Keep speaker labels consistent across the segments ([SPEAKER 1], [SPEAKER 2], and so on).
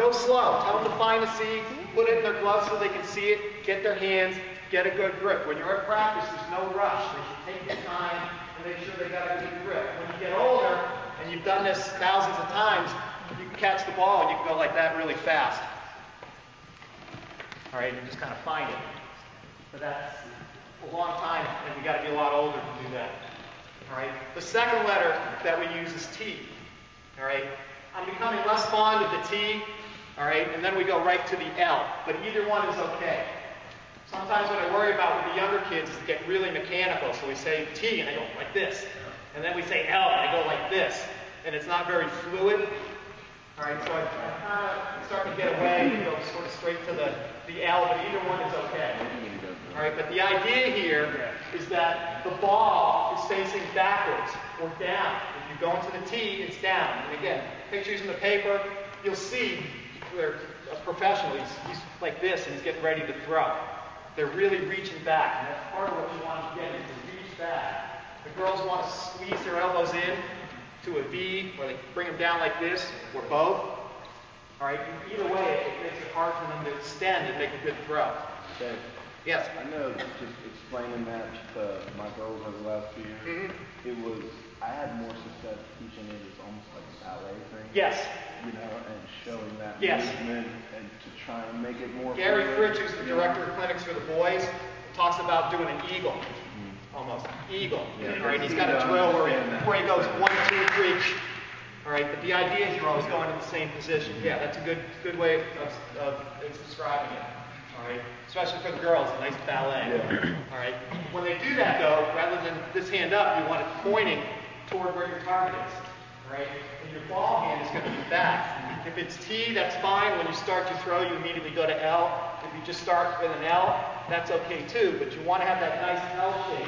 [SPEAKER 1] go slow. Tell them to find the seed, put it in their gloves so they can see it, get their hands, get a good grip. When you're at practice, there's no rush. They should take their time and make sure they got a good grip. When you get older, and you've done this thousands of times, you can catch the ball and you can go like that really fast. All right, and just kind of find it. But that's a long time, and you got to be a lot older to do that. All right. The second letter that we use is T. All right. I'm becoming less fond of the T. All right, and then we go right to the L. But either one is okay. Sometimes what I worry about with the younger kids is to get really mechanical. So we say T, and they go like this, and then we say L, and they go like this, and it's not very fluid. All right, so I kind of starting to get away and go sort of straight to the L, but either one is okay. All right, but the idea here is that the ball is facing backwards or down. If you go into the T, it's down. And again, pictures in the paper, you'll see where a professional, he's like this and he's getting ready to throw. They're really reaching back, and that's part of what you want to get is to reach back. The girls want to squeeze their elbows in to a V, or they bring them down like this, or both. All right, either way, it makes it hard for them to extend and make a good throw.
[SPEAKER 2] Okay.
[SPEAKER 1] Yes?
[SPEAKER 2] I know, just explaining that to my girls over the last few years, I had more success teaching it as almost like a ballet thing.
[SPEAKER 1] Yes.
[SPEAKER 2] You know, and showing that
[SPEAKER 1] yes.
[SPEAKER 2] movement and to try and make it more.
[SPEAKER 1] Gary Fritz, who's the director of clinics for the boys, talks about doing an eagle. Almost. Eagle.
[SPEAKER 2] Yeah,
[SPEAKER 1] all right, he's got a drill where he goes 1, 2, 3. All right, but the idea is you're always going in the same position. Yeah, that's a good way of describing it. All right, especially for the girls, a nice ballet.
[SPEAKER 2] Yeah.
[SPEAKER 1] All right. When they do that, though, rather than this hand up, you want it pointing toward where your target is. All right, and your ball hand is going to be back. If it's T, that's fine. When you start your throw, you immediately go to L. If you just start with an L, that's okay too. But you want to have that nice L shape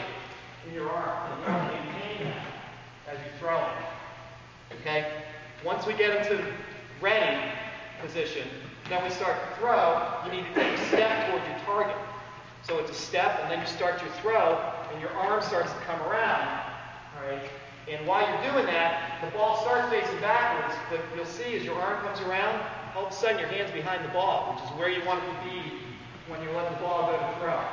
[SPEAKER 1] in your arm, and you want to maintain that as you throw it. Okay. Once we get into ready position, then we start to throw, you need to take a step toward your target. So it's a step, and then you start your throw, and your arm starts to come around. All right? And while you're doing that, the ball starts facing backwards, but you'll see as your arm comes around, all of a sudden your hand's behind the ball, which is where you want it to be when you let the ball go to throw.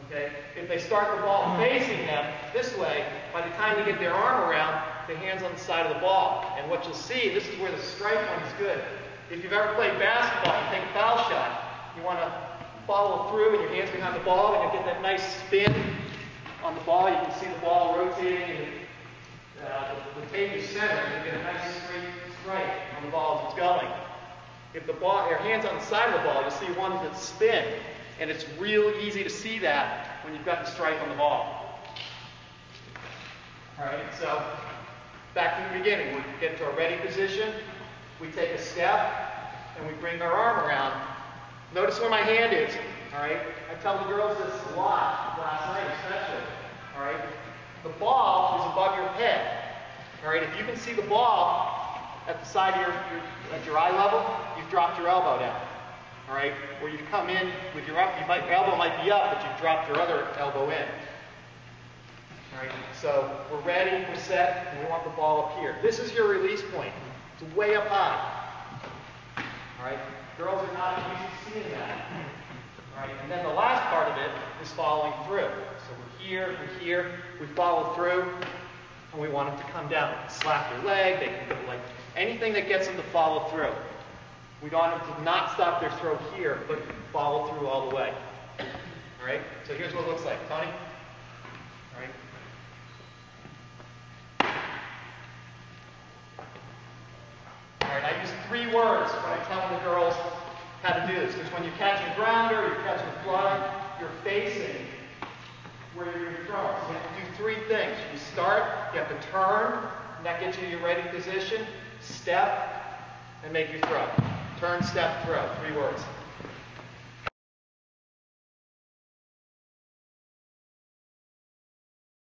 [SPEAKER 1] Okay? If they start the ball facing them this way, by the time you get their arm around, the hand's on the side of the ball. And what you'll see, this is where the strike one is good. If you've ever played basketball, you take a foul shot, you want to follow through and your hand's behind the ball, and you get that nice spin on the ball. You can see the ball rotating, and the tape is centered, and you get a nice straight strike on the ball as it's going. If the ball, your hand's on the side of the ball, you'll see one that spin, and it's real easy to see that when you've got the strike on the ball. All right, so back to the beginning. We get to our ready position. We take a step, and we bring our arm around. Notice where my hand is, all right? I tell the girls this a lot, last night especially, all right? The ball is above your head, all right? If you can see the ball at the side of at your eye level, you've dropped your elbow down, all right? Or you've come in with your elbow might be up, but you've dropped your other elbow in. All right, so we're ready, we're set, and we want the ball up here. This is your release point. It's way up high. All right, girls are not used to seeing that. All right, and then the last part of it is following through. So we're here, we follow through, and we want them to come down. They can slap their leg, they can go like anything that gets them to follow through. We want them to not stop their throw here, but follow through all the way. All right, so here's what it looks like. Tony? All right. All right, I use 3 words when I'm telling the girls how to do this. Because when you're catching a grounder, you're catching a fly, you're facing where you're going to throw. So you have to do 3 things. You start, you have to turn, and that gets you your ready position, step, and make your throw. Turn, step, throw. 3 words.